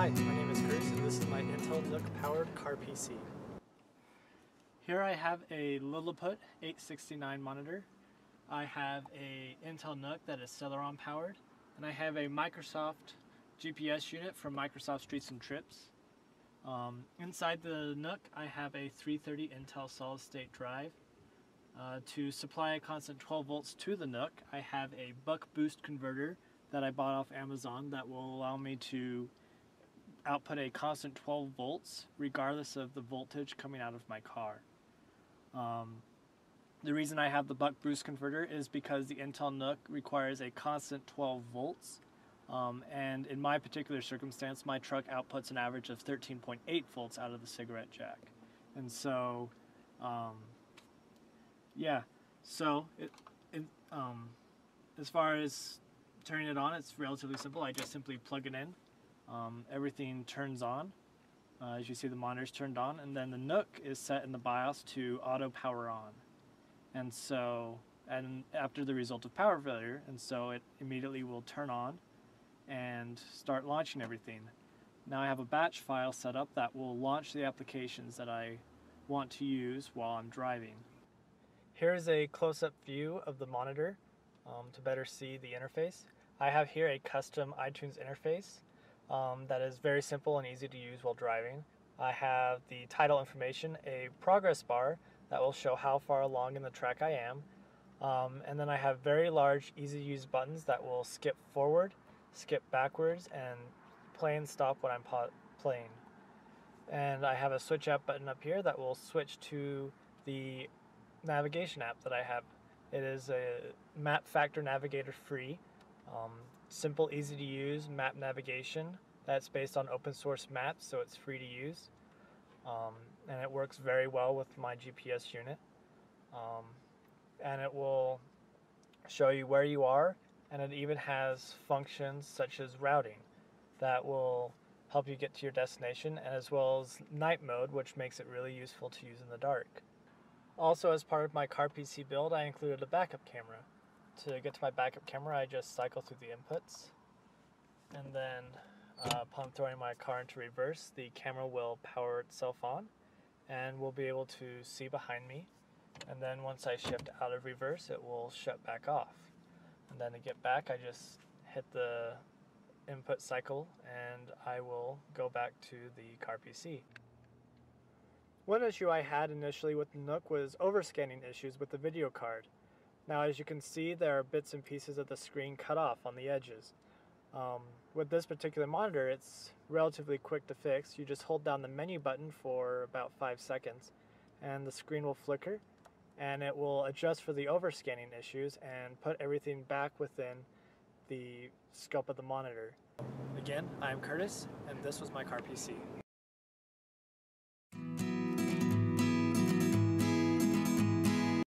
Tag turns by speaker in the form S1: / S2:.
S1: Hi, my name is Chris, and this is my Intel NUC powered car PC. Here I have a Lilliput 869 monitor. I have a Intel NUC that is Celeron powered, and I have a Microsoft GPS unit from Microsoft Streets and Trips. Inside the NUC I have a 330 Intel solid state drive. To supply a constant 12 volts to the NUC, I have a buck boost converter that I bought off Amazon that will allow me to output a constant 12 volts regardless of the voltage coming out of my car. The reason I have the buck boost converter is because the Intel NUC requires a constant 12 volts, and in my particular circumstance my truck outputs an average of 13.8 volts out of the cigarette jack. And so as far as turning it on, it's relatively simple. I just simply plug it in. Everything turns on. As you see, the monitor's turned on, and then the NUC is set in the BIOS to auto power on. And after the result of power failure, and so it immediately will turn on and start launching everything. Now I have a batch file set up that will launch the applications that I want to use while I'm driving. Here's a close-up view of the monitor to better see the interface. I have here a custom iTunes interface that is very simple and easy to use while driving. I have the title information, a progress bar that will show how far along in the track I am, and then I have very large, easy to use buttons that will skip forward, skip backwards, and play and stop when I'm playing. And I have a switch app button up here that will switch to the navigation app that I have. It is a Map Factor Navigator free, simple, easy to use map navigation that's based on open source maps, so it's free to use, and it works very well with my GPS unit, and it will show you where you are, and it even has functions such as routing that will help you get to your destination, and as well as night mode, which makes it really useful to use in the dark. Also, as part of my car PC build, I included a backup camera. To get to my backup camera, I just cycle through the inputs, and then upon throwing my car into reverse, the camera will power itself on and we'll be able to see behind me, and then once I shift out of reverse, it will shut back off. And then to get back, I just hit the input cycle and I will go back to the car PC. One issue I had initially with the NUC was overscanning issues with the video card. Now, as you can see, there are bits and pieces of the screen cut off on the edges. With this particular monitor, it's relatively quick to fix. You just hold down the menu button for about 5 seconds and the screen will flicker, and it will adjust for the overscanning issues and put everything back within the scope of the monitor. Again, I'm Curtis, and this was my car PC.